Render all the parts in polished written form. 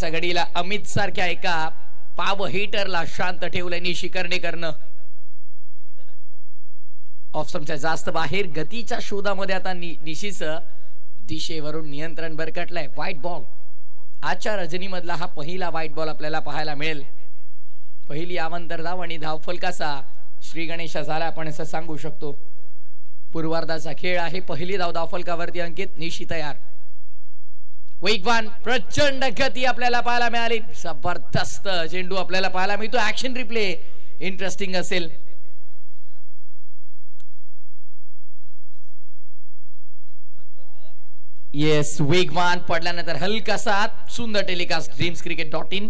शेवटच्या घडीला अमित सारख्या एका पाव हिटरला शांत ठेवलंय निशी कर्णेकरनं. ऑफस्टंपच्या जास्त बाहेर गतीच्या शोधामध्ये आता निशीच दिशेवरून नियंत्रण बरकटलंय. White ball. आजच्या रजनीमधला हा पहिला व्हाईट बॉल आपल्याला पाहायला मिळेल. पहिली आमंतर धाव आणि धाव फलकाचा श्री गणेश झाला आपण असं सांगू शकतो. पूर्वार्धाचा खेळ आहे. पहिली धाव धावफलकावरती अंकित. निशी तयार. वेगवान प्रचंड गती आपल्याला पाहायला मिळाली. जबरदस्त चेंडू आपल्याला पाहायला मिळतो. ऍक्शन रिप्ले इंटरेस्टिंग असेल. येस वेगवान पडल्यानंतर हलकासा सुंदर टेलिकास्ट dreamscricket.in.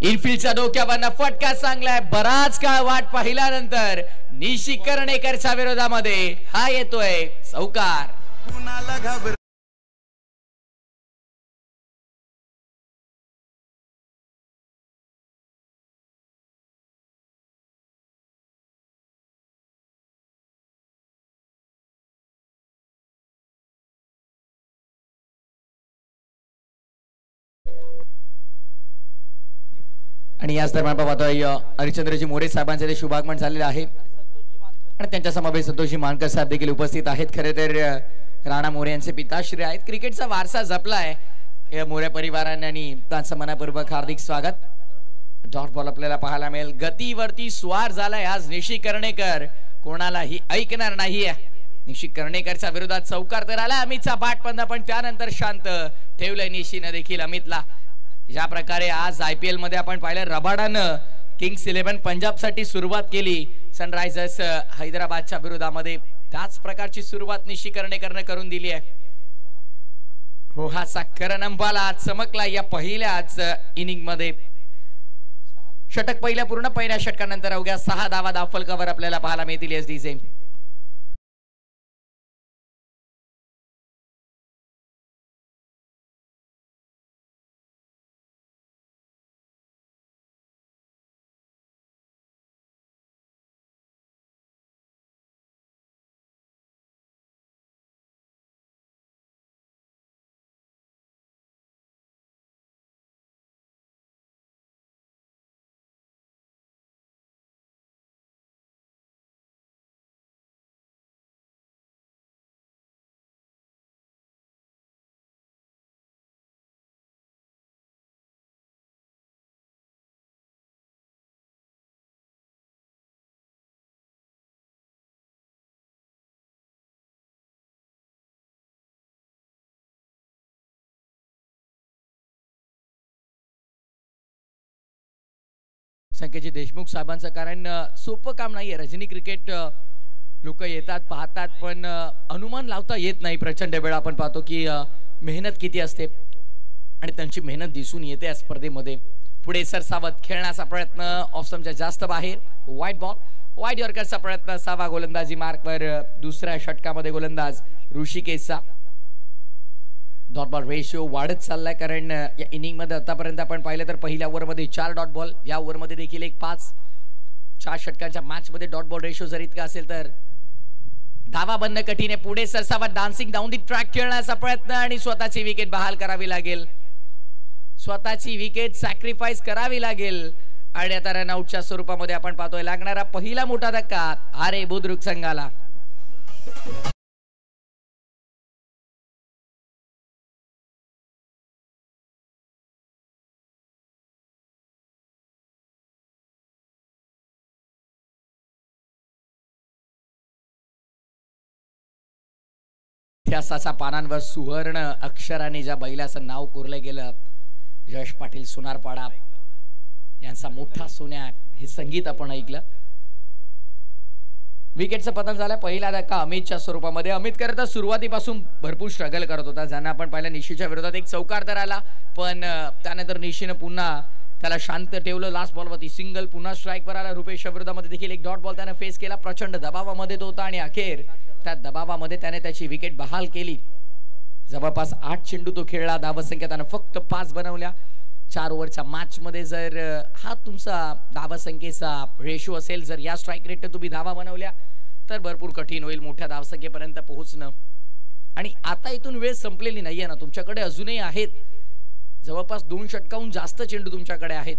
इनफिल्डच्या डोक्यावरनं फटका चांगलाय. बराच काळ वाट पाहिल्यानंतर निशी कर्णेकरच्या विरोधामध्ये हा येतोय चौकार. आणि याच दरम्यान पाहतोय हरिश्चंद्रजी मोरे साहेबांचे ते शुभागमन झालेले आहे आणि त्यांच्या समावेश संतोषजी मानकर साहेब देखील उपस्थित आहेत. खरे तर राणा मोरे यांचे पिताश्री आहेत. क्रिकेटचा वारसा जपलाय या मोरे परिवाराने आणि त्यांचं मनापूर्वक हार्दिक स्वागत. डॉट बॉल आपल्याला पाहायला मिळेल. गतीवरती स्वार झालाय आज निशी कर्णेकर. कोणालाही ऐकणार नाहीये. निशी कर्णेकरच्या विरोधात चौकार तर आला. अमितचा बाटपंदा पण त्यानंतर शांत ठेवलंय निशीने देखील अमितला. ज्या प्रकारे आज IPL मध्ये आपण पाहिलं रबाडानं किंग्स 11 पंजाब साठी सुरुवात केली सनरायझर्स हैदराबादच्या विरोधामध्ये, त्याच प्रकारची सुरुवात निशी कर्णेकरने करून दिली आहे. रोहाचा करनंबाला चमकला या पहिल्याच इनिंग मध्ये. षटक पहिल्या षटकानंतर अवघ्या 6 धावा धावफलकावर आपल्याला पाहायला मिळतील. एसडीचे संकेतजी देशमुख साहेबांचं कारण सोपं काम नाहीये. रजनी क्रिकेट लोक येतात पाहतात पण अनुमान लावता येत नाही. प्रचंड वेळा आपण पाहतो की मेहनत किती असते आणि त्यांची मेहनत दिसून येते या स्पर्धेमध्ये. पुढे सरसावत खेळण्याचा प्रयत्न ऑफस्टंपच्या जास्त बाहेर. White ball. वाईट यॉर्करचा प्रयत्न 6वा गोलंदाजी मार्कवर. दुसऱ्या षटकामध्ये गोलंदाज ऋषिकेशचा. डॉट बॉल रेशिओ वाढत चाललाय कारण या इनिंग मध्ये आतापर्यंत आपण पाहिलं तर पहिल्या ओव्हरमध्ये 4 डॉट बॉल, या ओव्हरमध्ये देखील एक 5. 4 षटकांच्या मॅच मध्ये डॉट बॉल रेशिओ जर इतका असेल तर धावा बंद कठीण आहे. पुढे सरसावत डान्सिंग डाऊन दी ट्रॅक खेळण्याचा प्रयत्न आणि स्वतःची विकेट बहाल करावी लागेल. स्वतःची विकेट सॅक्रिफाईस करावी लागेल आणि आता रनआउटच्या स्वरूपामध्ये आपण पाहतोय लागणारा पहिला मोठा धक्का आरे बुद्रुक संघाला. इतिहासाच्या पानांवर सुवर्ण अक्षराने ज्या बैलाचं नाव कोरलं गेलं यश पाटील सुनारपाडा यांचा मोठा सोन्या, हे संगीत आपण ऐकलं. विकेटचं पतन झालं. पहिला धक्का अमितच्या स्वरूपामध्ये. अमित करता सुरुवातीपासून भरपूर स्ट्रगल करत होता. ज्यांना आपण पाहिलं निशीच्या विरोधात एक चौकार तर आला पण त्यानंतर निशीने पुन्हा त्याला शांत ठेवलं. लास्ट बॉलवरती सिंगल, पुन्हा स्ट्राईकवर आला. रुपेशच्या विरोधामध्ये देखील एक डॉट बॉल त्याने फेस केला. प्रचंड दबावामध्ये तो होता आणि अखेर त्या दबावामध्ये त्याने त्याची विकेट बहाल केली. जवळपास 8 चेंडू तो खेळला. धावसंख्या त्याने फक्त 5 बनवल्या. 4 ओव्हरच्या मॅच मध्ये जर हा तुमचा धावा संख्येचा रेशो असेल, जर या स्ट्राईक रेटने तुम्ही धावा बनवल्या तर भरपूर कठीण होईल मोठ्या धावसंख्येपर्यंत पोहोचणं. आणि आता इथून वेळ संपलेली नाहीये ना, तुमच्याकडे अजूनही आहेत जवळपास 2 षटकाहून जास्त चेंडू तुमच्याकडे आहेत,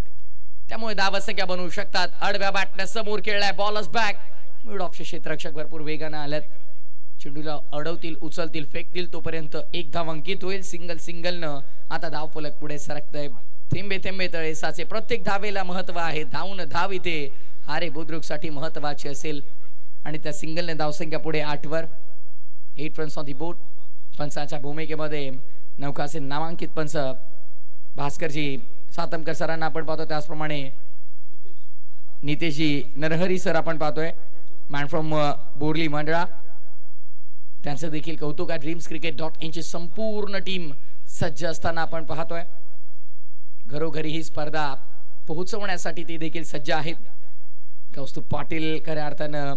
त्यामुळे धावसंख्या बनवू शकतात. आडव्या बॅटने समोर खेळलाय, बॉलच बॅक. मिड ऑफचे क्षेत्ररक्षक भरपूर वेगाने आलेत, चेंडूला अडवतील, उचलतील, फेकतील, तोपर्यंत एक धाव अंकित होईल. सिंगलनं आता धावफलक पुढे सरकतंय. थेंबे थेंबे तळे साचे, प्रत्येक धावेला महत्व आहे. धावून धाव इथे आरे बुद्रुकसाठी महत्वाची असेल आणि त्या सिंगलने धावसंख्या पुढे 8 वर. 8 रन्स ऑन दी बोर्ड. पंचाच्या भूमिकेमध्ये नौकाचे नामांकित पंच भास्करजी सातमकर सरांना आपण पाहतो, त्याचप्रमाणे नितेशजी नरहरी सर आपण पाहतोय, मॅन फ्रॉम बोर्ली मंडळा, त्यांचं देखील कौतुक आहे. ड्रीम्सcricket.in ची संपूर्ण टीम सज्ज असताना आपण पाहतोय. घरोघरी ही स्पर्धा पोहोचवण्यासाठी ते देखील सज्ज आहेत. कौस्तुभ पाटील खऱ्या अर्थानं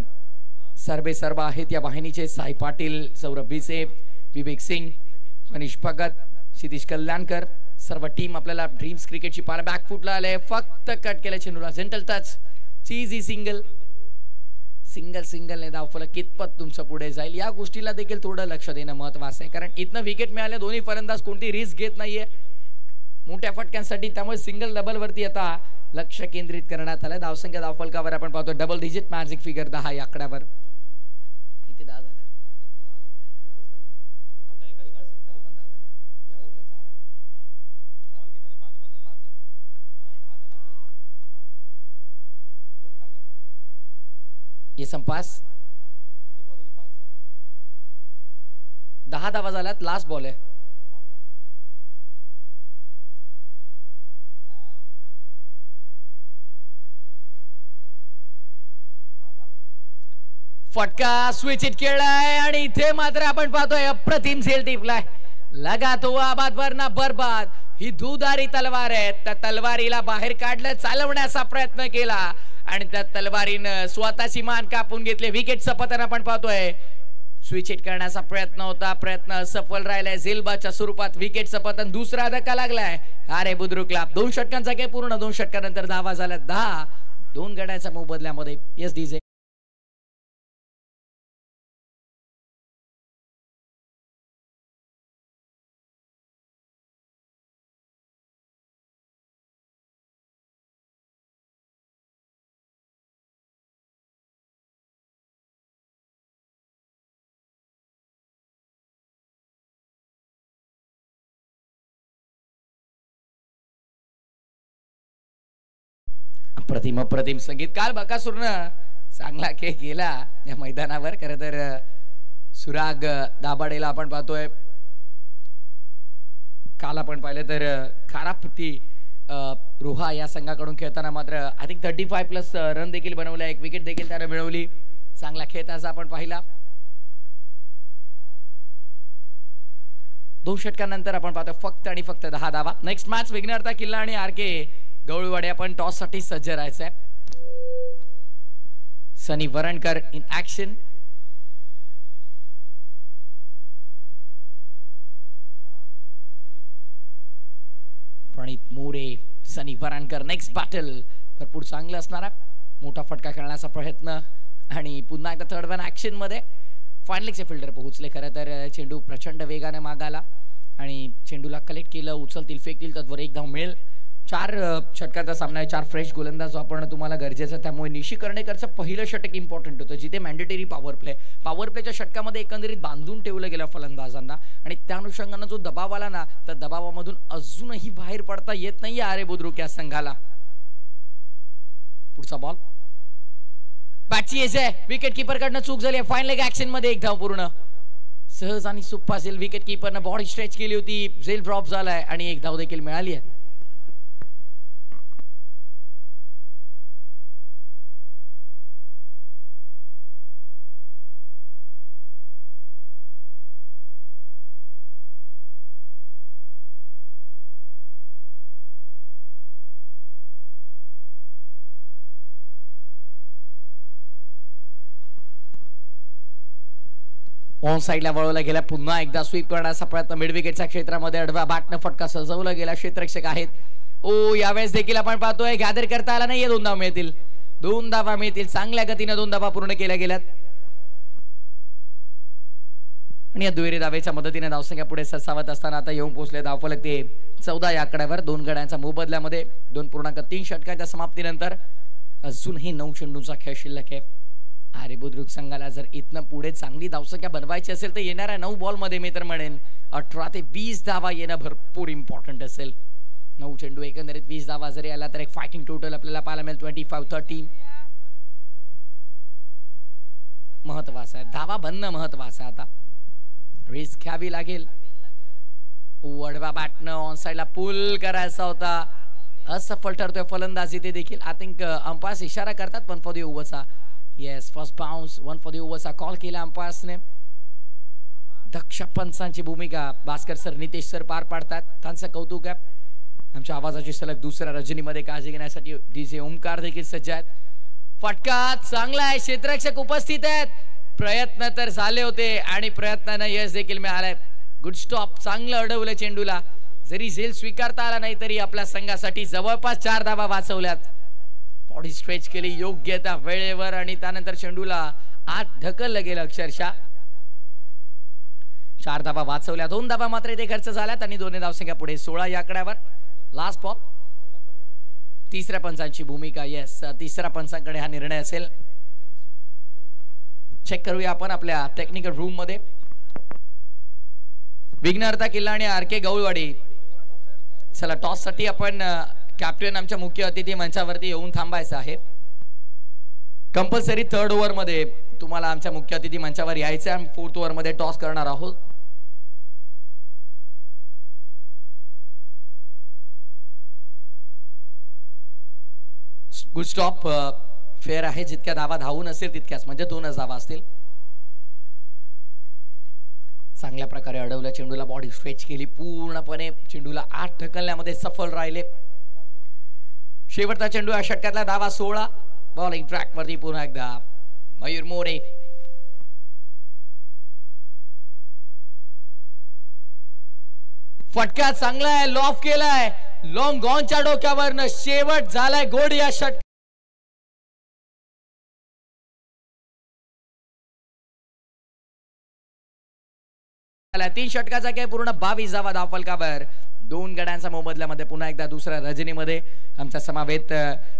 सर्वे सर्व आहेत या वाहिनीचे. साई पाटील, सौरभ भिसे, विवेक सिंग, मनीष भगत, क्षितिज कल्याणकर, सर्व टीम आपल्याला ड्रीम्स क्रिकेटची पार बॅक फुटला आले. फक्त कट केल्या चेंडूला, जेंटल टच, चीजी सिंगलने धावफलक कितपत तुमचं पुढे जाईल या गोष्टीला देखील थोडं लक्ष देणं महत्त्वाचं आहे, कारण इथनं विकेट मिळाल्या दोन्ही फलंदाज कोणती रिस्क घेत नाहीये मोठ्या फटक्यांसाठी, त्यामुळे सिंगल डबल वरती आता लक्ष केंद्रित करण्यात आलं. धावसंख्या धावफलकावर आपण पाहतो डबल डिजिट मॅजिक फिगर 10 या आकड्यावर. इथे 10 झाले, ये संपास 10 धावा झाल्यात. लास्ट बॉल आहे. फटका स्विच हिट खेळलाय आणि इथे मात्र आपण पाहतोय अप्रतिम झेल टिपलाय. लगा तो आबाद वरना बरबाद. ही दुधारी तलवार आहे, त्या तलवारीला बाहेर काढलं, चालवण्याचा प्रयत्न केला आणि त्या तलवारीनं स्वतःची मान कापून घेतली. विकेटचं पतन आपण पाहतोय. स्विच हिट करण्याचा प्रयत्न होता, प्रयत्न सफल राहिलाय. झेलबाच्या स्वरूपात विकेटचं पतन. दुसरा धक्का लागलाय आरे बुद्रुकला. 2 षटकांचा खेळ पूर्ण. 2 षटकानंतर धावा झाल्या 10. 2 गड्याच्या मोबदल्यामध्ये. Yes DJ. अप्रतिम संगीत. काल बकासूरनं चांगला खेळ केला या मैदानावर. खरं तर सुराग दाभाडेला आपण पाहतोय. काल आपण पाहिलं तर खारापट्टी रोहा या संघाकडून खेळताना मात्र आय थिंक 35+ रन देखील बनवले. एक विकेट देखील त्याने मिळवली. चांगला खेळताना आपण पाहिला. 2 षटकांनंतर आपण पाहतो फक्त आणि फक्त 10 धावा. नेक्स्ट मॅच विघ्नहर्ता किल्ला आणि RK गवळवाडे. आपण टॉस साठी सज्ज राहायचंय. Sunny Varankar in action. Pranit More, Sunny Varankar. Next battle भरपूर चांगलं असणार आहे. मोठा फटका खेळण्याचा प्रयत्न आणि पुन्हा एकदा थर्ड वन ऍक्शन मध्ये. फायनलिंगचे फिल्डर पोहोचले. खरं तर चेंडू प्रचंड वेगाने मागाला आणि चेंडूला कलेक्ट केलं, उचलतील, फेकतील, तत्वर एक धाव मिळेल. 4 षटकाचा सामना आहे. 4 फ्रेश गोलंदाज वापरणं तुम्हाला गरजेचं, त्यामुळे निशी कर्णेकरचं पहिलं षटक इम्पॉर्टंट होतं, जिथे मॅन्डेटरी पॉवर प्लेच्या षटकामध्ये एकंदरीत बांधून ठेवलं गेलं फलंदाजांना आणि त्या अनुषंगानं जो दबाव आला ना, त्या दबावामधून अजूनही बाहेर पडता येत नाहीये आरे बुद्रुक या संघाला. पुढचा बॉल बॅटची एज आहे. विकेट कीपर कडनं चूक झाली. फाईन लेग ऍक्शन मध्ये एक धाव पूर्ण. सहज आणि सुप्पा झेल. विकेट कीपरनं बॉडी स्ट्रेच केली होती, झेल ड्रॉप झालाय आणि एक धाव देखील मिळाली आहे. ऑन साइडला वळवला गेला. पुन्हा एकदा स्वीप करण्याचा प्रयत्न. मिड विकेटच्या क्षेत्रामध्ये आडव्या बॅटनं फटका सजवला गेला. क्षेत्ररक्षक आहेत ओ यावेळेस देखील आपण पाहतोय गॅदर करता आला नाहीये. 2 धावा मिळतील. 2 धावा मिळतील. चांगल्या गतीने 2 धावा पूर्ण केल्या गेल्यात आणि या दुहेरी धावेच्या मदतीने धावसंख्या पुढे सरसावत असताना आता येऊन पोहोचले धावफलक ते 14 या आकड्यावर. 2 गड्यांच्या मोबदल्यामध्ये 2.3 षटकांच्या समाप्तीनंतर अजूनही 9 चेंडूंचा खेळ शिल्लक आहे. अरे बुद्रुक संघाला जर इथनं पुढे चांगली धावसंख्या बनवायची असेल तर येणाऱ्या 9 बॉल मध्ये मी तर म्हणेन 18 ते 20 धावा येणं भरपूर इम्पॉर्टंट असेल. 9 चेंडू एकंदरीत 20 धावा जरी आला तर एक फायटिंग टोटल आपल्याला पाहायला मिळेल. 25-30 महत्वाचं आहे. धावा बनणं महत्वाचं आहे. आता रिस्क घ्यावी लागेल. वडवा बॅटनं ऑन साइडला पुल करायचा होता. असफल ठरतोय फलंदाजी ते देखील. आय थिंक अंपायर्स इशारा करतात 1 फॉर द ओव्हरचा. Yes first bounce 1 for the ओव्हरचा कॉल केला अंपायर्सने. दक्ष पंचांची भूमिका भास्कर सर नितेश सर पार पाडतात. त्यांचं कौतुक आहे. आमच्या आवाजाची सलग दुसऱ्या रजनीमध्ये काळजी घेण्यासाठी डीजे ओमकार देखील सज्ज आहेत. फटका चांगला आहे. क्षेत्ररक्षक उपस्थित आहेत. प्रयत्न तर झाले होते आणि प्रयत्नानं यश देखील मिळालंय. Good stop. चांगलं अडवलं चेंडूला. जरी झेल स्वीकारता आला नाही तरी आपल्या संघासाठी जवळपास 4 धावा वाचवल्यात. बॉडी स्ट्रेच केली योग्य त्या वेळेवर आणि त्यानंतर चेंडूला आत ढकललं गेलं अक्षरशः. 4 धावा वाचवल्या. 2 धावा मात्र इथे खर्च झाल्यात आणि दोन्ही धावसंख्या पुढे 16 या आकड्यावर. Last ball. तिसऱ्या पंचांची भूमिका. येस तिसऱ्या पंचांकडे हा निर्णय असेल. चेक करूया आपण आपल्या टेक्निकल रूम मध्ये. विघ्नहर्ता किल्ला आणि आर के गवळवाडी. चला टॉस साठी आपण कॅप्टन आमच्या मुख्य अतिथी मंचावरती येऊन थांबायचं आहे. कंपल्सरी 3rd ओव्हर मध्ये तुम्हाला आमच्या मुख्य अतिथी मंचावर यायचं आहे. 4th ओव्हर मध्ये टॉस करणार आहोत. गुड स्टॉप फेअर आहे. जितक्या धावा धावून असेल तितक्याच म्हणजे 2च धावा असतील. चांगल्या प्रकारे अडवलं चेंडूला. बॉडी स्ट्रेच केली पूर्णपणे. चेंडूला आत ढकलण्यामध्ये सफल राहिले. शेवटचा चेंडू या षटकातला धावा 16. बॉलिंग ट्रॅक वरती पुन्हा एकदा मयूर मोरे. फटका चांगला आहे. लॉफ केलाय. लॉंग गॉनच्या डोक्यावरनं शेवट झालाय गोड या षटक. 3 षटकाचा खेळ पूर्ण 22 धावा धावफलकावर. 2 गड्यांच्या मोबदल्यामध्ये पुन्हा एकदा दुसऱ्या रजनीमध्ये आमच्या समावेत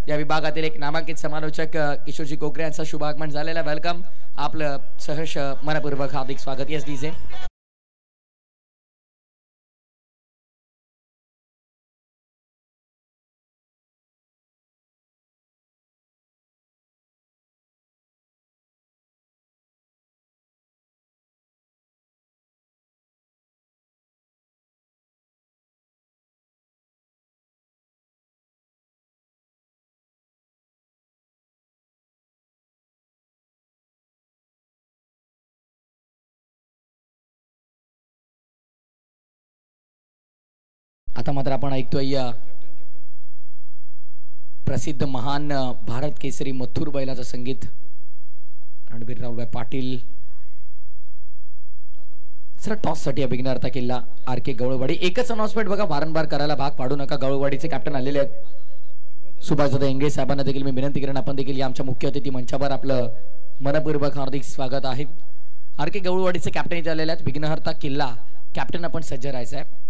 या विभागातील एक नामांकित समालोचक किशोरजी कोकरे यांचा शुभागमन झालेला. वेलकम. आपलं सहर्ष मनपूर्वक हार्दिक स्वागत. Yes DJ. आता मात्र आपण ऐकतोय प्रसिद्ध महान भारत केसरी मथुर बैलाचं संगीत. रणबीर रावभाई पाटील. सर टॉस साठी विघ्नहर्ता किल्ला आर के गवळवाडी. एकच अनाउन्समेंट बघा वारंवार करायला भाग पाडू नका. गवळवाडीचे कॅप्टन आलेले आहेत. सुभाषदादा इंगळे साहेबांना देखील मी विनंती करेन आपण देखील या आमच्या मुख्य अतिथी मंचावर आपलं मनपूर्वक हार्दिक स्वागत आहे. आर के गवळवाडीचे कॅप्टन इथे आलेले आहेत. विघ्नहर्ता किल्ला कॅप्टन आपण सज्ज राहायचं आहे.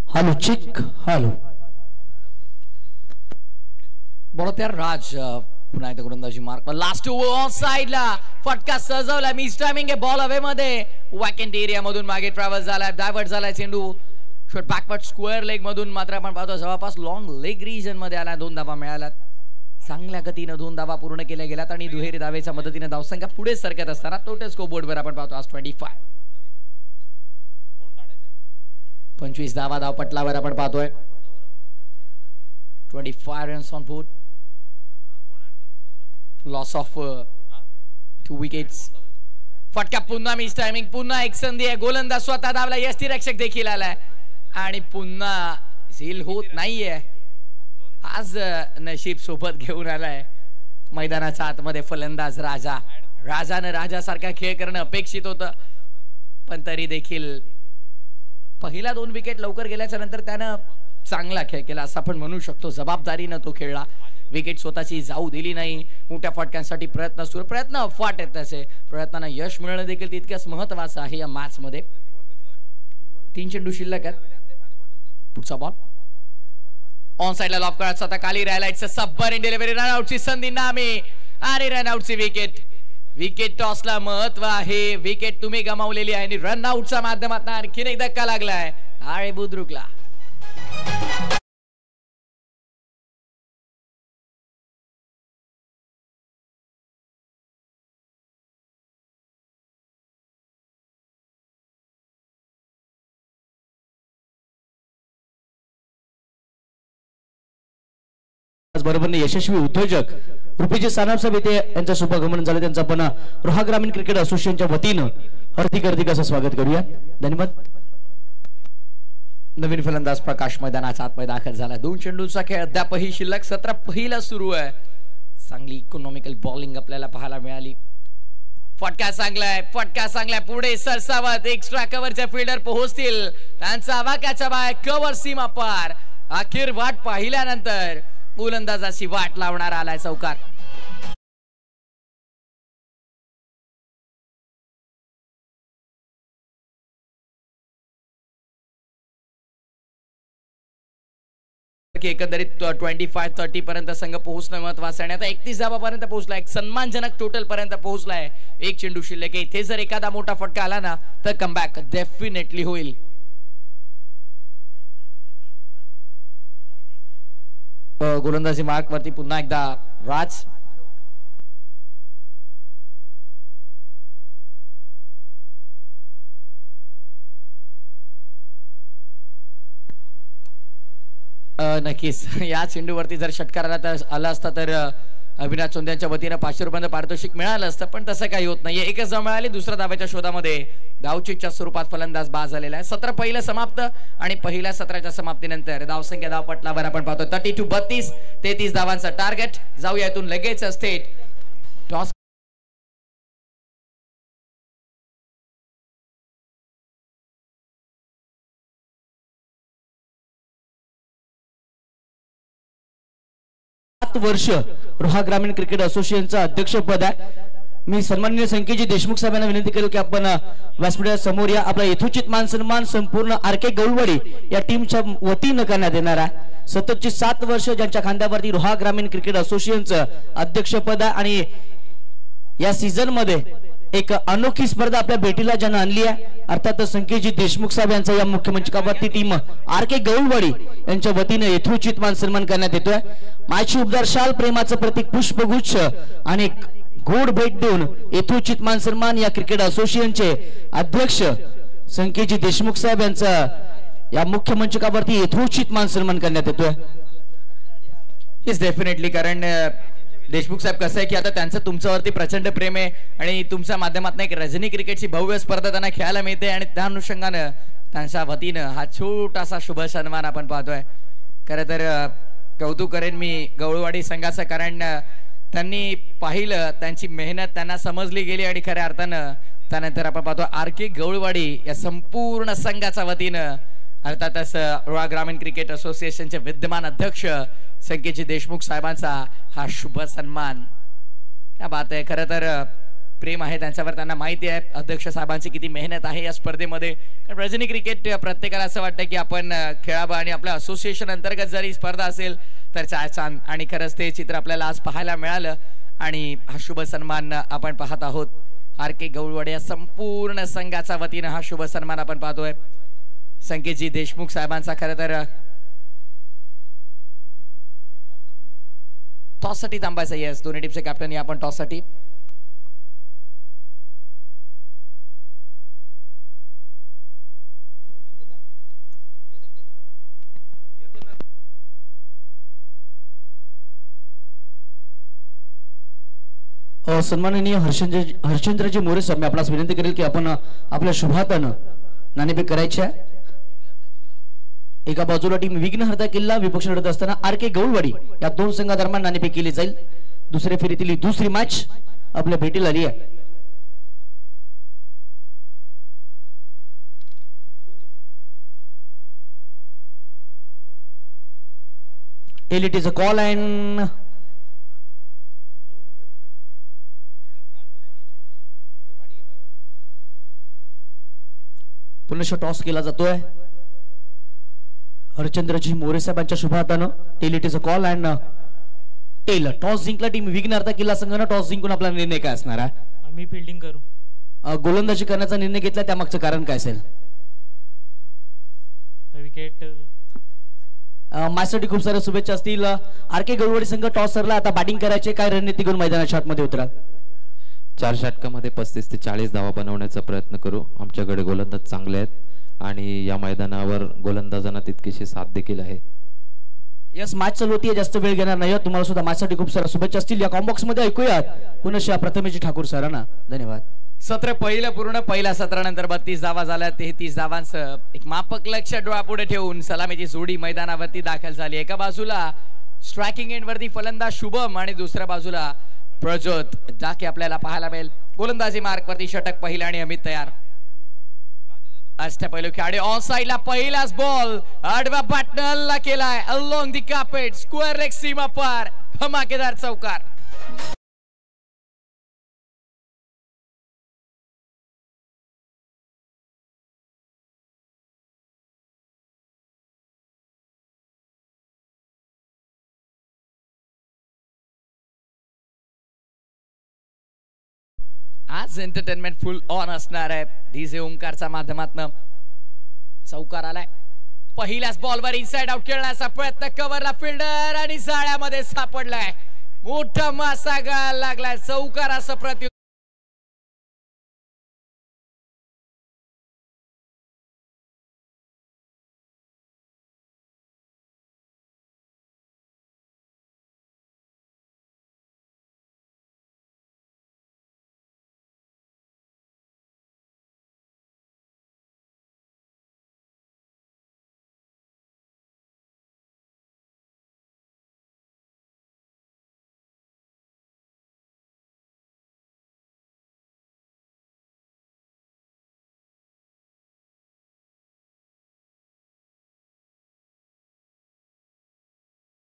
हॅलो चिक हॅलो. बॉल तयार. राज पुन्हा एकदा गोलंदाजी मार्क. लास्ट ओव्हर साइडला फटका सजवला. मिस टायमिंग आहे. बॉल हवे मध्ये वॅकंट एरिया मधून मागे ट्रॅव्हल झाला. डायव्हर्ट झाला चेंडू. शॉट बॅकवर्ड स्क्वेअर लेग मधून मात्र आपण पाहतो जवळपास लॉंग लेग रिजन मध्ये आला. 2 धावा मिळाल्यात. चांगल्या गतीने 2 धावा पूर्ण केल्या गेल्यात आणि दुहेरी धावेच्या मदतीने धावसंख्या पुढे सरकत असताना टोटल स्कोर बोर्डवर आपण पाहतो आज 25 धावा धावपटलावर आपण पाहतोय. 25 runs on board. Loss of 2 wickets. फटका पुन्हा मिस टायमिंग. पुन्हा एक संधी आहे. गोलंदाज स्वतः धावला. यष्टीरक्षक देखील आलाय. आणि पुन्हा झील होत नाहीये. आज नशीब सोबत घेऊन आलाय मैदानाच्या आतमध्ये फलंदाज राजा. राजानं राजासारखा खेळ करणं अपेक्षित होतं, पण तरी देखील पहिला 2 विकेट लवकर गेल्याच्या नंतर त्यानं चांगला खेळ केला असं आपण म्हणू शकतो. जबाबदारीनं तो खेळला, विकेट स्वतःची जाऊ दिली नाही. मोठ्या फटक्यांसाठी प्रयत्न अफाट आहेत. त्याचे प्रयत्नांना यश मिळणं देखील तितकंच महत्वाचं आहे या मॅच मध्ये. 3 चेंडू शिल्लक आहेत. पुढचा बॉल ऑन साइडला लॉफ करत स्वतः खाली राहिला. It's a सबबर in delivery. रनआउटची संधी नामी आणि रनआउटची विकेट. विकेट टॉसला महत्व आहे. विकेट तुम्ही गमावलेली आहे आणि रनआउटच्या माध्यमातून आणखीन एक धक्का लागलाय आळे बुद्रुकला. बरोबर यशस्वी उद्योजक रुपीजी सानप साहेब इथे यांचं शुभगमन झालं. त्यांचं आपण रोहा ग्रामीण क्रिकेट असोसिएशनच्या वतीनं हार्दिक असं स्वागत करूया. धन्यवाद. नवीन फलंदाज प्रकाश मैदानाच्या आतमध्ये दाखल झाला. 2 चेंडूचा खेळ अद्यापही शिल्लक. 17 पहिला सुरू आहे. चांगली इकॉनॉमिकल बॉलिंग आपल्याला पाहायला मिळाली. फटका चांगलाय पुढे सरसावत एक्स्ट्रा कव्हरच्या फिल्डर पोहोचतील. त्यांचा आवाक्याच्या बाहेर कव्हर सीमा पार. अखेर वाट पाहिल्यानंतर गोलंदाजाची वाट लावणार आलाय चौकार. एकंदरीत 25-30 पर्यंत संघ पोहोचणं महत्वाचं आहे. आता 31 धावापर्यंत पोहोचलाय. एक सन्मानजनक टोटल पर्यंत पोहोचलाय. 1 चेंडू शिल्लक. इथे जर एखादा मोठा फटका आला ना तर कमबॅक डेफिनेटली होईल. गोलंदाजी मार्क वरती पुन्हा एकदा राज. नक्कीच या चेंडूवरती जर षटकार आला असता तर अविनाश चोंद्यांच्या वतीनं 500 रुपयांचं पारितोषिक मिळालं असतं, पण तसं काही होत नाहीये. एकच धाव मिळाली. दुसऱ्या धावेच्या शोधामध्ये धावचीच्या स्वरूपात फलंदाज बाद झालेला आहे. 17 पहिलं समाप्त आणि पहिल्या सत्राच्या समाप्तीनंतर धावसंख्या धावपटलावर आपण पाहतो 32-32. 33 धावांचं टार्गेट. जाऊया इथून लगेच थेट टॉस. वर्ष रोहा ग्रामीण क्रिकेट असोसिएशनचं अध्यक्षपद आहे. मी सन्माननीय संकेजी देशमुख साहेबांना विनंती करेल की आपण व्यासपीठा समोर या. आपला यथोचित मान सन्मान संपूर्ण आरके गौळवाडी या टीमच्या वतीनं करण्यात येणार आहे. सततची 7 वर्ष ज्यांच्या खांद्यावरती रोहा ग्रामीण क्रिकेट असोसिएशनचं अध्यक्षपद आहे आणि या सीझन मध्ये एक अनोखी स्पर्धा आपल्या भेटीला ज्यांना आणली आहे अर्थात संकेजी देशमुख साहेब यांचा या मुख्य मंचकावरती टीम आरके गौळवाडी यांच्या वतीने यथोचित मान सन्मान करण्यात येतोय. माझी उबदार शाल, प्रेमाचं प्रतीक पुष्पगुच्छ आणि गोड भेट देऊन यथोचित मान सन्मान या क्रिकेट असोसिएशनचे अध्यक्ष संकेजी देशमुख साहेब यांचा या मुख्य मंचकावरती यथोचित मान सन्मान करण्यात येतोय. Is definitely. कारण देशमुख साहेब कसं आहे की आता त्यांचं तुमच्यावरती प्रचंड प्रेम आहे आणि तुमच्या माध्यमातून एक रजनी क्रिकेटची भव्य स्पर्धा त्यांना खेळायला मिळते आणि त्या अनुषंगानं त्यांच्या वतीनं हा छोटासा शुभ सन्मान आपण पाहतोय. खरं तर कौतुक करेन मी गवळवाडी संघाचं, कारण त्यांनी पाहिलं, त्यांची मेहनत त्यांना समजली गेली आणि खऱ्या अर्थानं त्यानंतर आपण पाहतो आरके गवळवाडी या संपूर्ण संघाच्या वतीनं अर्थातच रोहा ग्रामीण क्रिकेट असोसिएशनचे विद्यमान अध्यक्ष संकेतजी देशमुख साहेबांचा हा शुभ सन्मान. क्या बात आहे. खरं तर प्रेम आहे त्यांच्यावर. त्यांना माहिती आहे अध्यक्ष साहेबांची किती मेहनत आहे या स्पर्धेमध्ये. कारण रजनी क्रिकेट प्रत्येकाला असं वाटतं की आपण खेळावं आणि आपल्या असोसिएशन अंतर्गत जरी स्पर्धा असेल तर छान. आणि खरंच ते चित्र आपल्याला आज पाहायला मिळालं आणि हा शुभ सन्मान आपण पाहत आहोत. आरके गवळवाडी या संपूर्ण संघाच्या वतीनं हा शुभ सन्मान आपण पाहतोय संकेतजी देशमुख साहेबांचा. खरं तर टॉस साठी थांबायचं. येस, दोन्ही टीमचे कॅप्टन या आपण टॉस साठी. सन्माननीय हर्षेंद्रजी मोरे साहेब, मी आपणास विनंती करेल की आपण आपल्या शुभातानं नाणेफेक करायची आहे. एका बाजूला टीम विघ्नहर्ता किल्ला, विपक्ष लढत असताना आरके गौळवाडी या दोन संघादरम्यान नाणेफेक केली जाईल. दुसऱ्या फेरीतील दुसरी मॅच आपल्या भेटीला आली आहे. It is a call and पुन्हा टॉस केला जातोय. हरचंद्रजी मोरे साहेबांच्या शुभ हातानं. Tail it is a call and tail. Toss जिंकला टीम विघ्नहर्ता किल्ला संघानं. टॉस जिंकून आपला निर्णय काय असणार आहे? आम्ही फिल्डिंग करू. गोलंदाजी करण्याचा निर्णय घेतला, त्यामागचं कारण काय असेल? विकेट. माझ्यासाठी खूप साऱ्या शुभेच्छा असतील. आरके गौळवाडी संघ टॉस सरला, आता बॅटिंग करायचे. काय रणनीती घेऊन मैदानाच्या आतमध्ये उतरा? 4 षटकामध्ये 35 ते 40 धावा बनवण्याचा प्रयत्न करू. आमच्याकडे गोलंदाज चांगले आहेत आणि या मैदानावर गोलंदाजांना तितकीशी साथ देखील आहे. यस, मॅच चालू होती, जास्त वेळ घेणार नाही. तुम्हाला सुद्धा माझ्यासाठी खूप साऱ्या शुभेच्छा असतील. या कॉम्बॉक्स मध्ये ऐकूयात पुन्हा प्रथमेश ठाकूर सरांना. धन्यवाद. सत्र पहिलं पूर्ण. पहिल्या सत्रानंतर 32 धावा झाल्या. 33 धावांसह एक मापक लक्ष डोळ्यापुढे ठेवून सलामीची जोडी मैदानावरती दाखल झाली. एका बाजूला स्ट्रायकिंग एंड वरती फलंदाज शुभम आणि दुसऱ्या बाजूला प्रज्योत डाके आपल्याला पाहायला मिळेल. गोलंदाजी मार्क वरती षटक पहिलं आणि अमित तयार. अष्टपैलू खेळाडू ऑन साइडला पहिलाच बॉल आडव्या बॅटनला केलाय along the carpet. Square leg सीमा पार. धमाकेदार चौकार. आज एंटरटेनमेंट फुल ऑन असणार आहे. डीजे ओमकारच्या माध्यमातून चौकार आलाय. पहिल्याच बॉलवर इनसाइड आउट खेळण्याचा प्रयत्न. कव्हरला फिल्डर आणि जाळ्यामध्ये सापडलाय. मोठा मासा गळायला लागलाय. चौकाराचं प्रत्युत्तर.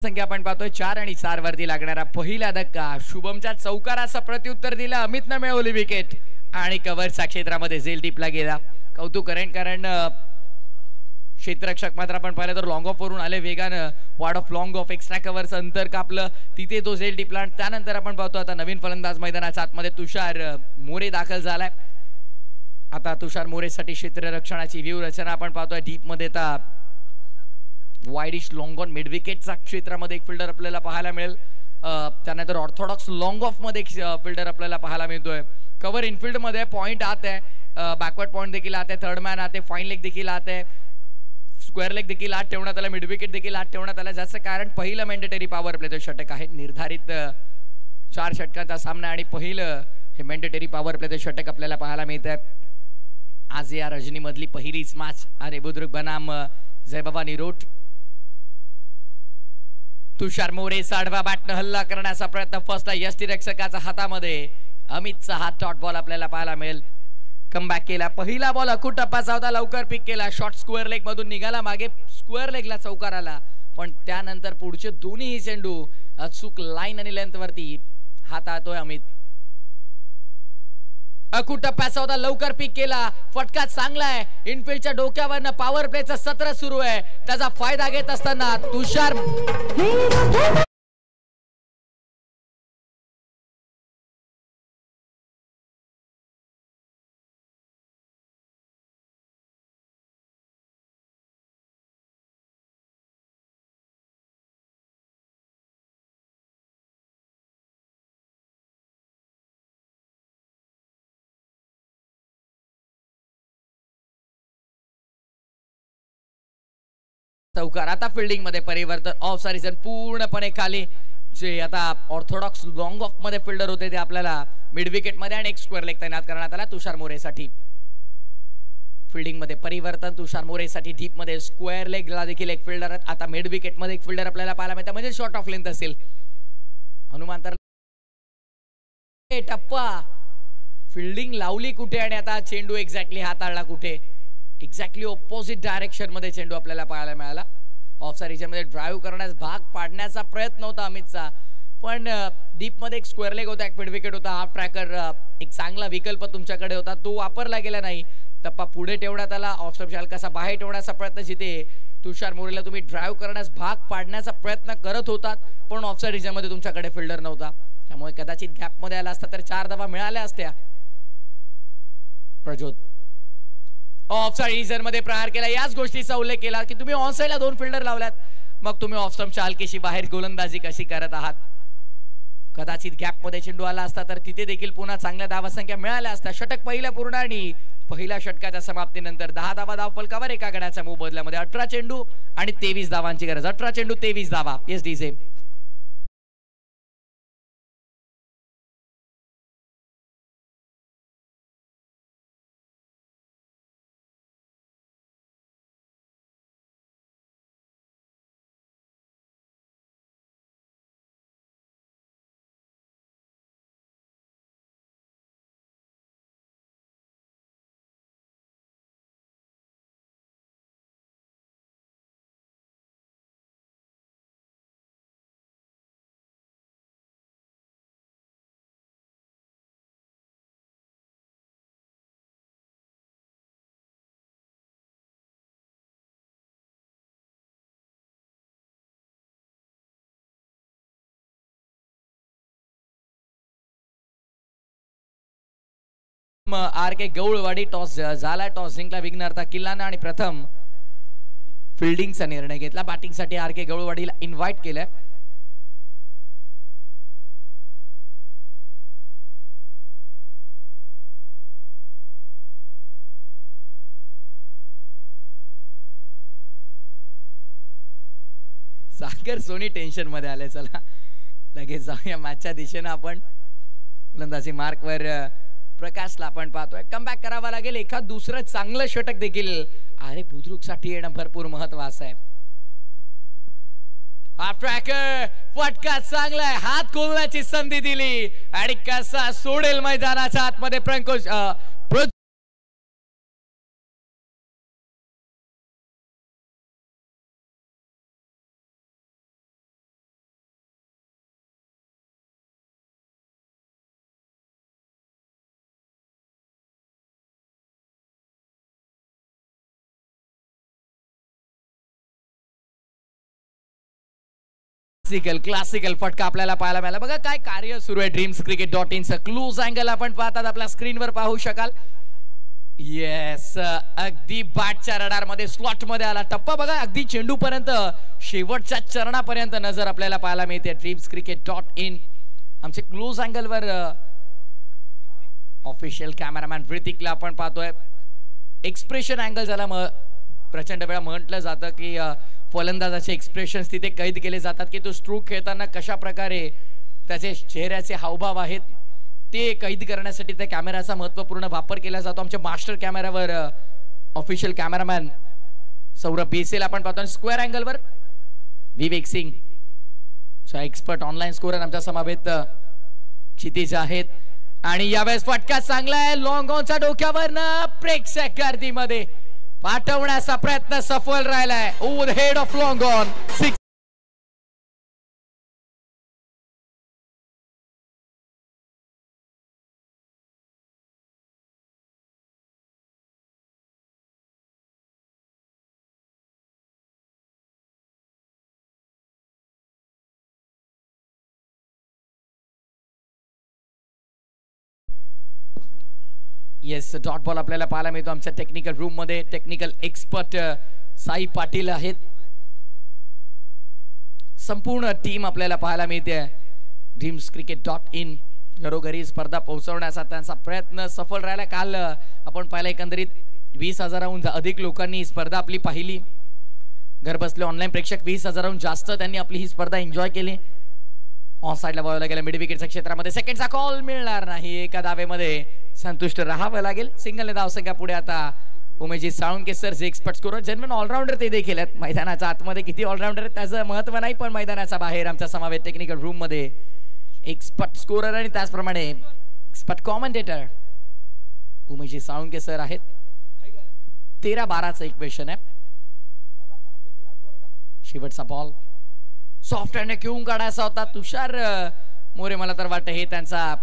संख्या आपण पाहतोय 4 आणि 4 वरती लागणारा पहिला धक्का. शुभमच्या चौकाराचं प्रत्युत्तर दिलं. अमितनं मिळवली विकेट आणि कव्हरच्या क्षेत्रामध्ये झेल टिपला गेला. कौतुक करेन, कारण क्षेत्ररक्षक मात्र आपण पाहिलं तर लॉंग ऑफ वरून आले वेगानं. Ward off long off extra कव्हरचं अंतर कापलं, तिथे तो झेल टिपला. त्यानंतर आपण पाहतो आता नवीन फलंदाज मैदानाच्या आतमध्ये तुषार मोरे दाखल झालाय. आता तुषार मोरेसाठी क्षेत्ररक्षणाची व्यूहरचना आपण पाहतोय. डीप मध्ये आता वाइडिश लॉंग ऑन मिड विकेटच्या क्षेत्रामध्ये एक फिल्डर आपल्याला पाहायला मिळेल. त्यानंतर ऑर्थोडॉक्स लॉंग ऑफ मध्ये एक फिल्डर आपल्याला पाहायला मिळतोय. कव्हर इनफिल्ड मध्ये पॉइंट आत आहे, बॅकवर्ड पॉइंट देखील आत आहे, थर्ड मॅन आत आहे, फाईन लेग देखील आत आहे, स्क्वेअर लेग देखील आत ठेवण्यात आला, मिड विकेट देखील आत ठेवण्यात आला. ज्याचं कारण पहिलं मॅन्डेटरी पॉवर प्लेचं षटक आहे. निर्धारित 4 षटकांचा सामना आणि पहिलं हे मॅन्डेटरी पॉवर प्लेचं षटक आपल्याला पाहायला मिळत आहे. आज या रजनी मधली पहिलीच मॅच. अरे बुद्रुक बनाम जय बाबा निरोट. तुषार मोरे साडवा बॅटनं हल्ला करण्याचा प्रयत्न. फर्स्ट यष्टीरक्षकाच्या हातामध्ये. अमितचा हात डॉट बॉल आपल्याला पाहायला मिळेल. कमबॅक केला. पहिला बॉल अकूट टप्प्याचा होता, लवकर पिक केला. शॉर्ट स्क्वेअर लेग मधून निघाला, मागे स्क्वेअर लेगला चौकार आला. पण त्यानंतर पुढचे दोन्ही चेंडू अचूक लाईन आणि लेंथ वरती हाताळतोय अमित. अकूट टप्प्याचा होता, लवकर पिक केला. फटका चांगला आहे. इनफिल्डच्या डोक्यावरनं पॉवर प्लेचं सत्र सुरू आहे. त्याचा फायदा घेत असताना तुषार चौकार. आता फिल्डिंग मध्ये परिवर्तन. ऑफ सारीजन पूर्णपणे खाली. जे आता ऑर्थोडॉक्स लॉंग ऑफ मध्ये फिल्डर होते ते आपल्याला मिड विकेट मध्ये आणि एक स्क्वेअर लेग तैनात करण्यात आला तुषार मोरेसाठी. फिल्डिंग मध्ये परिवर्तन तुषार मोरेसाठी डीप मध्ये स्क्वेअर लेगला देखील एक फिल्डर आता मिड विकेट मध्ये एक फिल्डर आपल्याला पाहायला मिळतं म्हणजे शॉर्ट ऑफ लेंथ असेल हनुमान तर टप्पा फिल्डिंग लावली कुठे आणि आता चेंडू एक्झॅक्टली हाताळला कुठे एक्झॅक्टली ऑपोजिट डायरेक्शन मध्ये चेंडू आपल्याला पाहायला मिळाला ऑफ साइड रिजन मध्ये ड्राईव्ह करण्यास भाग पाडण्याचा प्रयत्न होता अमितचा पण डीप मध्ये एक स्क्वेअर लेग होता एक मिड विकेट होता हाफ ट्रॅकर एक चांगला विकल्प तुमच्याकडे होता तो वापरला गेला नाही टप्पा पुढे ठेवण्यात आला ऑफ स्टंप हलकासा बाहेर ठेवण्याचा प्रयत्न जिथे तुषार मोरेला तुम्ही ड्राईव्ह करण्यास भाग पाडण्याचा प्रयत्न करत होतात पण ऑफ साइड रिजन मध्ये तुमच्याकडे फिल्डर नव्हता त्यामुळे कदाचित गॅप मध्ये आला असता तर 4 धावा मिळाल्या असत्या प्रज्योत ऑफ साइड रिजन मध्ये प्रहार केला याच गोष्टीचा उल्लेख केला की तुम्ही ऑन साइडला 2 फिल्डर लावल्यात मग तुम्ही ऑफ स्टंपच्या हलकेशी बाहेर गोलंदाजी कशी करत आहात कदाचित गॅप मध्ये चेंडू आला असता तर तिथे देखील पुन्हा चांगल्या धावसंख्या मिळाल्या असत्या षटक पहिल्या पूर्ण आणि पहिल्या षटकाच्या समाप्तीनंतर 10 धावा धाव फलकावर एका गड्याच्या मोबदल्यामध्ये 18 चेंडू आणि 23 धावांची गरज 18 चेंडू 23 धावा येस डीजे आर के गवळवाडी टॉस झाला टॉस जिंकला विघ्नहर्ता किल्लाना आणि प्रथम फिल्डिंगचा निर्णय घेतला बॅटिंगसाठी आर के गवळवाडीला इन्व्हाइट केलंय सागर सोनी टेन्शन मध्ये आले चला लगेच जाऊया मॅचच्या दिशेने आपण गोलंदाजी मार्कवर प्रकाशला आपण पाहतोय कमबॅक करावा लागेल एखाद दुसरं चांगलं षटक देखील अरे बुद्रुकसाठी येणं भरपूर महत्वाचं आहे हा ट्रॅकर फटका चांगला आहे हात खोलण्याची संधी दिली आणि कसा सोडेल मैदानाच्या आतमध्ये प्रंकुश क्लासिकल फटका आपल्याला पाहायला मिळाला बघा काय कार्य सुरू आहे dreamscricket.in चं क्लोज अँगल आपण पाहतात आपल्या स्क्रीनवर पाहू शकाल येस अगदी बॅटच्या रडार मध्ये स्लॉट मध्ये आला टप्पा बघा अगदी चेंडू पर्यंत शेवटच्या चरणापर्यंत नजर आपल्याला पाहायला मिळते dreamscricket.in आमचे क्लोज अँगल वर ऑफिशियल कॅमेरामॅन ऋतिकला आपण पाहतोय एक्सप्रेशन अँगल ज्याला प्रचंड वेळा म्हटलं जातं की फलंदाजाचे एक्सप्रेशन्स तिथे कैद केले जातात की तो स्ट्रोक खेळताना कशा प्रकारे त्याचे चेहऱ्याचे हावभाव आहेत ते कैद करण्यासाठी त्या कॅमेराचा महत्त्वपूर्ण वापर केला जातो आमच्या मास्टर कॅमेरावर ऑफिशियल कॅमेरामॅन सौरभ बेसेल आपण पाहतो स्क्वेअर अँगल वर Vivek Singh expert online scorer आमच्या समावेत क्षितिज आहेत आणि यावेळेस फटका चांगला आहे लॉंग ऑनच्या डोक्यावरनं प्रेक्षक गर्दीमध्ये पाठवण्याचा प्रयत्न सफल राहिलाय over the head of long on 6 yes dot ball आपल्याला पाहायला मिळतो आमच्या टेक्निकल रूम मध्ये टेक्निकल एक्सपर्ट साई पाटील आहेत संपूर्ण टीम आपल्याला पाहायला मिळते dreamscricket.in घरोघरी स्पर्धा पोहोचवण्याचा त्यांचा प्रयत्न सफल राहिला काल आपण पाहिलं एकंदरीत 20,000हून अधिक लोकांनी स्पर्धा आपली पाहिली घर बसले ऑनलाईन प्रेक्षक 20,000हून जास्त त्यांनी आपली ही स्पर्धा एन्जॉय केली ऑन साइडला बॉलला गेला मिड विकेटच्या क्षेत्रामध्ये सेकंडचा कॉल मिळणार नाही एका धावेमध्ये संतुष्ट राहावं लागेल सिंगलने धावसंख्या पुढे आता उमेशजी साळुंके सर जे एक्सपर्ट स्कोरर जेन्युइन ऑलराऊंडर ते देखील आहेत. मैदानाच्या आतमध्ये किती ऑलराऊंडर आहेत त्याचं महत्व नाही, पण मैदानाच्या बाहेर आमच्या समावेश टेक्निकल रूम मध्ये एक्सपर्ट स्कोरर आणि त्याचप्रमाणे expert commentator Umeshji Salunke sir आहेत. 13-12चं इक्वेशन आहे. शेवटचा बॉल सॉफ्ट हँड घेऊन काढायचा होता. तुषार मोरे मला तर वाटतं हे त्यांचा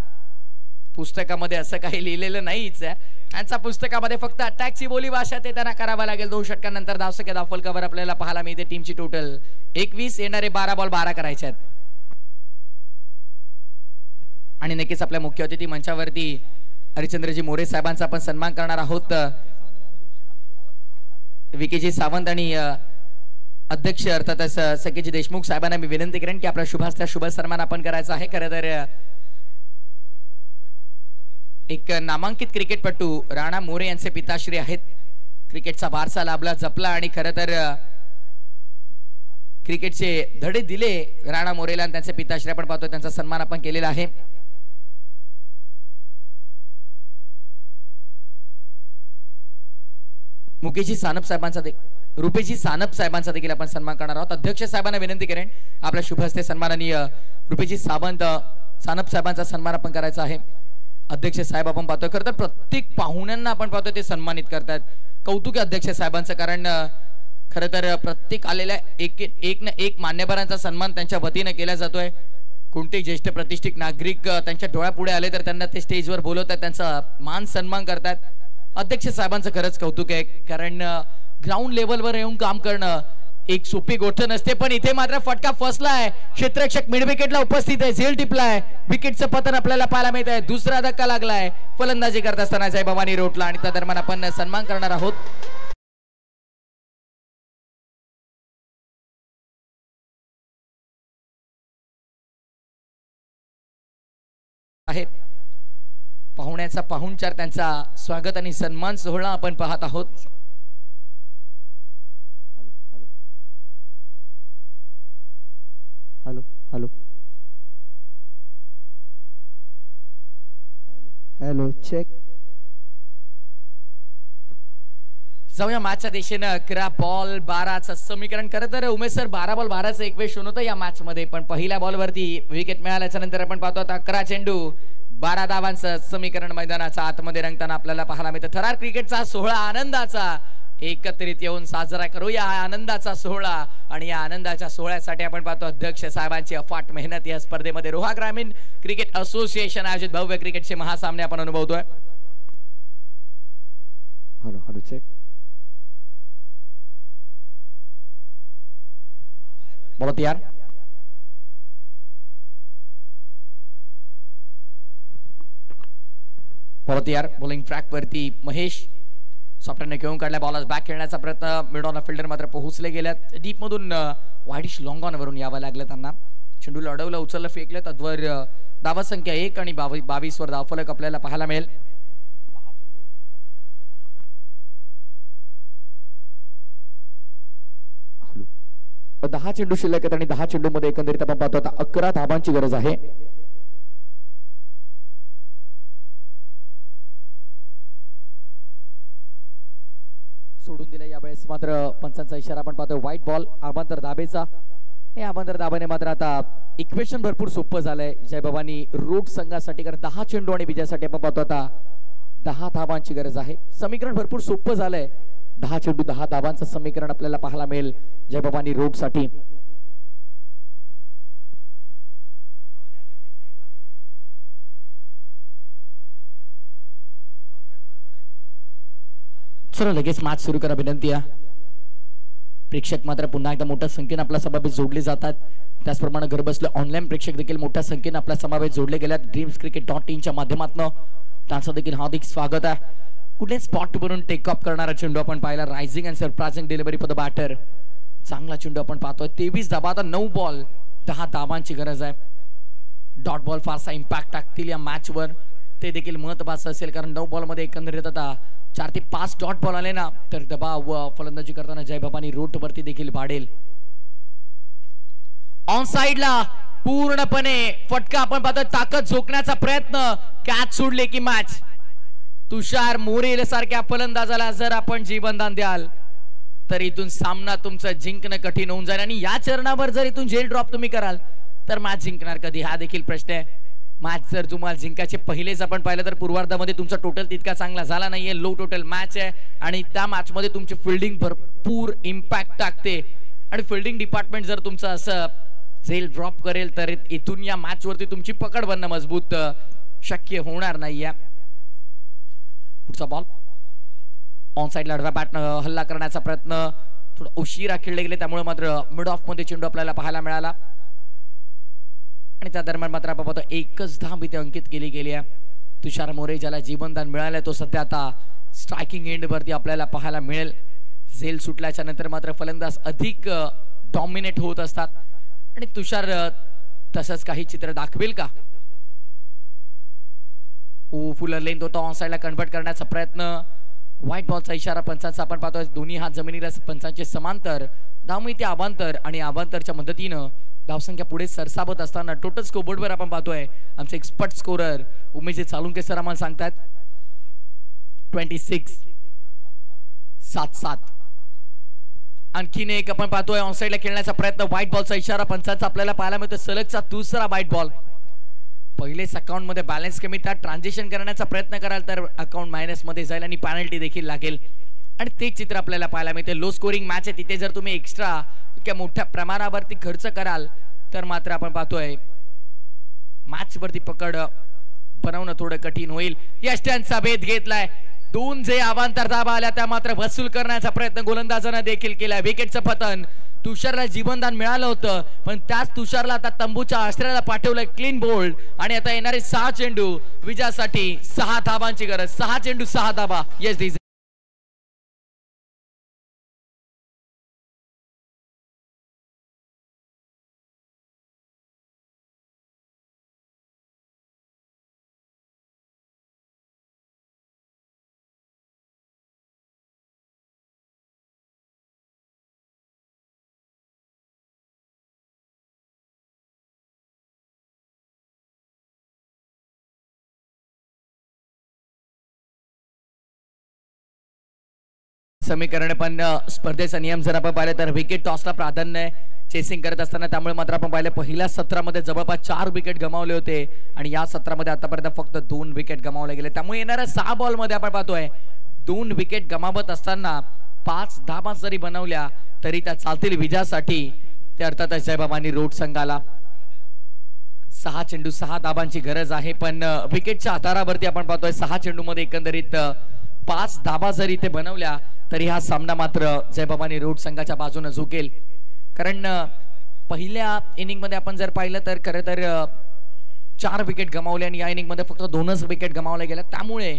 पुस्तकामध्ये असं काही लिहिलेलं नाहीच आहे. त्यांच्या पुस्तकामध्ये फक्त अटॅकची बोली भाषा ते त्यांना करावा लागेल. 2 षटकांनंतर धावसंख्या धावफलकावर आपल्याला पाहायला मिळते. टीमची टोटल 21, येणारे 12 बॉल 12 करायचे आहेत. आणि नक्कीच आपल्या मुख्य अतिथी मंचावरती हरिचंद्रजी मोरे साहेबांचा आपण सन्मान करणार आहोत. विकेजी सावंत आणि अध्यक्ष अर्थातच सकेजी देशमुख साहेबांना मी विनंती करेन की आपला शुभ सन्मान आपण करायचा आहे. खरं तर एक नामांकित क्रिकेटपटू राणा मोरे यांचे पिताश्री आहेत. क्रिकेटचा वारसा लाभला जपला आणि खरं तर क्रिकेटचे धडे दिले राणा मोरेला आणि त्यांचे पिताश्री आपण पाहतो त्यांचा सन्मान आपण केलेला आहे. मुकेशजी सानप साहेबांचा रुपेशजी सानप साहेबांचा देखील आपण सन्मान करणार आहोत. अध्यक्ष साहेबांना विनंती करेन आपल्या शुभ हस्ते सन्माननीय रुपेशजी सानप साहेबांचा सन्मान आपण करायचा आहे. अध्यक्ष साहेब आपण पाहतो खरं तर प्रत्येक पाहुण्यांना आपण पाहतो ते सन्मानित करतात. कौतुक अध्यक्ष साहेबांचं, कारण खरं तर प्रत्येक आलेल्या एक ना एक मान्यवरांचा सन्मान त्यांच्या वतीने केला जातोय. कोणते ज्येष्ठ प्रतिष्ठित नागरिक त्यांच्या डोळ्यापुढे आले तर त्यांना ते स्टेजवर बोलवतात, त्यांचा मान सन्मान करतात. अध्यक्ष साहेबांचं खरंच कौतुक आहे, कारण ग्राउंड लेवलवर येऊन काम करणं एक सोपी गोष्ट नसते. पण इथे मात्र फटका फसलाय. क्षेत्ररक्षक मिड विकेटला उपस्थित आहे, झेल टिपलाय. विकेटचं पतन आपल्याला पाहायला मिळत आहे. दुसरा धक्का लागलाय फलंदाजी करत असताना जय भवानी रोटला आणि त्या दरम्यान आपण सन्मान करणार आहोत. पाहुण्याचा पाहुणचार त्यांचा स्वागत आणि सन्मान सोहळा आपण पाहत आहोत. Hello hello hello check. जाऊया मॅचच्या दिशेनं. 11 बॉल 12चं समीकरण. खरं तर उमेश सर 12 बॉल 12चं इक्वेशन होतं या मॅच मध्ये, पण पहिल्या बॉलवरती विकेट मिळाल्याच्या नंतर आपण पाहतो आता 11 चेंडू 12 धावांचं समीकरण मैदानाच्या आतमध्ये रंगताना आपल्याला पाहायला मिळतं. थरार क्रिकेटचा सोहळा आनंदाचा एकत्रित येऊन साजरा करूया हा आनंदाचा सोहळा. आणि या आनंदाच्या सोहळ्यासाठी आपण पाहतो अध्यक्ष साहेबांची अफाट मेहनत या स्पर्धेमध्ये. रोहा ग्रामीण क्रिकेट असोसिएशन आयोजित भव्य क्रिकेटचे महासामने आपण अनुभवतोय. Hello hello check. बोला तयार. बोला तयार. बॉलिंग ट्रॅक वरती महेश सॉफ्टने घेऊन काढल्या. बॉलर्स बॅक खेळण्याचा प्रयत्न. मिड ऑन फिल्डर मात्र पोहोचले गेल्यात. डीप मधून वाईडिश लॉंग ऑन वरून यावं लागलं त्यांना. चेंडूला अडवलं, उचललं, फेकलं. तद्वर धावा संख्या 1 आणि 22 वर धावफलक आपल्याला पाहायला मिळेल. 10 चेंडू शिल्लक आहेत आणि 10 चेंडू मध्ये एकंदरीत आपण पाहतो आता 11 धावांची गरज आहे. सोडून दिला यावेळेस मात्र पंचांचा इशारा आपण पाहतोय. व्हाईट बॉल आबांतर दाबेचा. या आबांतर दाबाने मात्र आता इक्वेशन भरपूर सोपं झालंय जय भवानी रोड संघासाठी, कारण 10 चेंडू आणि विजयासाठी आपण पाहतो आता 10 धावांची गरज आहे. समीकरण भरपूर सोपं झालंय. 10 चेंडू 10 धावांचं समीकरण आपल्याला पाहायला मिळेल जय भवानी रोड साठी. चला लगेच मॅच सुरू करा विनंती आहे. प्रेक्षक मात्र पुन्हा एकदा मोठ्या संख्येने आपल्या समावेश जोडले जातात. त्याचप्रमाणे घर बसले ऑनलाईन प्रेक्षक देखील मोठ्या संख्येने आपल्या समावेश जोडले गेल्यात. dreamscricket.in च्या माध्यमातून त्यांचं देखील हार्दिक स्वागत आहे. कुठे स्पॉट वरून टेक ऑफ करणारा चेंडू आपण पाहिला. Rising and surprising delivery for the batter. चांगला चेंडू आपण पाहतोय. 23 धावा. आता 9 बॉल 10 धावांची गरज आहे. डॉट बॉल फारसा इम्पॅक्ट टाकतील या मॅच वर, ते देखील महत्त्वाचं असेल, कारण 9 बॉल मध्ये एकंदरीत आता 4 ते 5 डॉट बॉल आले ना तर दबाव फलंदाजी करताना जय भवानी रूट वरती देखील वाढेल. ऑन साइडला पूर्णपणे फटका आपण पाहतो. ताकद झोकण्याचा प्रयत्न. कॅच सोडले की मॅच तुषार मोरे सारख्या फलंदाजाला जर आपण जीवनदान द्याल तर इथून सामना तुमचं जिंकणं कठीण होऊन जाईल आणि या चरणावर जर इथून जेल ड्रॉप तुम्ही कराल तर मॅच जिंकणार कधी हा देखील प्रश्न आहे. मॅच जर तुम्हाला जिंकायचे पहिलेच आपण पाहिलं तर पूर्वार्धामध्ये तुमचा टोटल तितका चांगला झाला नाहीये. लो टोटल मॅच आहे आणि त्या मॅच मध्ये तुमची फिल्डिंग भरपूर इम्पॅक्ट टाकते आणि फिल्डिंग डिपार्टमेंट जर तुमचं असं जेल ड्रॉप करेल तर इथून या मॅच वरती तुमची पकड बनणं मजबूत शक्य होणार नाहीये. पुढचा बॉल ऑन साइडला आडव्या बॅटनं हल्ला करण्याचा प्रयत्न थोडा उशिरा खेळले गेले त्यामुळे मात्र मिड ऑफ मध्ये चेंडू आपल्याला पाहायला मिळाला आणि त्या दरम्यान मात्र आपण पाहतो एकच धाव इथे अंकित केली गेली आहे. तुषार मोरे ज्याला जीवनदान मिळालंय तो सध्या आता स्ट्रायकिंग एंड वरती आपल्याला पाहायला मिळेल. झेल सुटल्याच्या नंतर मात्र फलंदाज अधिक डॉमिनेट होत असतात आणि तुषार तसंच काही चित्र दाखवेल का. फुलर लेंथ होता ऑन साइडला कन्वर्ट करण्याचा प्रयत्न. व्हाईट बॉलचा इशारा पंचांचा आपण पाहतोय. दोन्ही हात जमिनीला पंचांचे समांतर धावमी ते अवांतर आणि अवांतरच्या मदतीनं धावसंख्या पुढे सरसावत असताना टोटल स्कोरबोर्डवर आपण पाहतोय आमचे एक्सपर्ट स्कोरर उमेश चालुंके सर आम्हाला सांगतात 26 7-7. आणखीन एक आपण पाहतोय ऑन साइडला खेळण्याचा प्रयत्न. व्हाईट बॉलचा इशारा पंचांचा आपल्याला पाहायला मिळतो. सलगचा दुसरा व्हाईट बॉल. पहिलेच अकाउंट मध्ये बॅलन्स कमी त्यात ट्रान्झिशन करण्याचा प्रयत्न कराल तर अकाउंट मायनस मध्ये जाईल आणि पेनल्टी देखील लागेल आणि ते चित्र आपल्याला पाहायला मिळते. लो स्कोरिंग मॅच आहे तिथे जर तुम्ही एक्स्ट्रा इतक्या मोठ्या प्रमाणावरती खर्च कराल तर मात्र आपण पाहतोय मॅच वरती पकड बनवणं थोडं कठीण होईल. यष्ट्यांचा भेद घेतलाय. दोन जे अवांतर धावा आल्या त्या मात्र वसूल करण्याचा प्रयत्न गोलंदाजानं देखील केलाय. विकेटचं पतन. तुषारला जीवनदान मिळालं होतं पण त्याच तुषारला आता तंबूच्या आश्रयाला पाठवलंय. क्लीन बोल्ड आणि आता येणारे 6 चेंडू विजयासाठी 6 धावांची गरज. 6 चेंडू 6 धावा. येस दिस समीकरण पण स्पर्धेचा नियम जर आपण पाहिलं तर विकेट टॉसला प्राधान्य आहे चेसिंग करत असताना. त्यामुळे मात्र आपण पाहिलं पहिल्या सत्रामध्ये जवळपास 4 विकेट गमावले होते आणि या सत्रामध्ये आतापर्यंत फक्त 2 विकेट गमावले गेले. त्यामुळे येणाऱ्या 6 बॉल मध्ये आपण पाहतोय 2 विकेट गमावत असताना 5 धावा जरी बनवल्या तरी त्या चालतील विजयासाठी. ते अर्थातच जयभवानी रोड संघाला 6 चेंडू 6 धावांची गरज आहे पण विकेटच्या आधारावरती आपण पाहतोय 6 चेंडू मध्ये एकंदरीत 5 धावा जरी इथे बनवल्या तरी हा सामना मात्र जयभवानी रोड संघाच्या बाजूने झुकेल. कारण पहिल्या इनिंग मध्ये आपण जर पाहिलं तर खरं तर 4 विकेट गमावले आणि या इनिंग मध्ये फक्त 2च विकेट गमावल्या गेल्या. त्यामुळे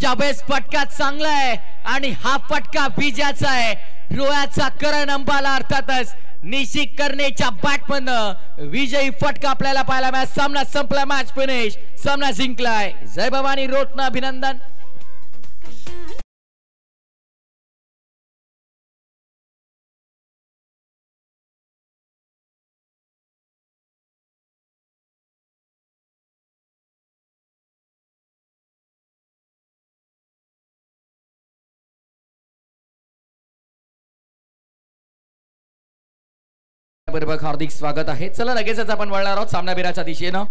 यावेळेस फटका चांगला आहे आणि हा फटका विजयाचा आहे. रोयाचा करण अंबाला अर्थातच निश्चित करण्याच्या बॅटमधनं विजयी फटका आपल्याला पाहायला मिळाला. सामना संपला. Match finish. सामना जिंकलाय जयभवानी रोडनं. अभिनंदन. बरोबर हार्दिक स्वागत आहे. चला लगेचच आपण वळणार आहोत सामनावीराच्या दिशेनं.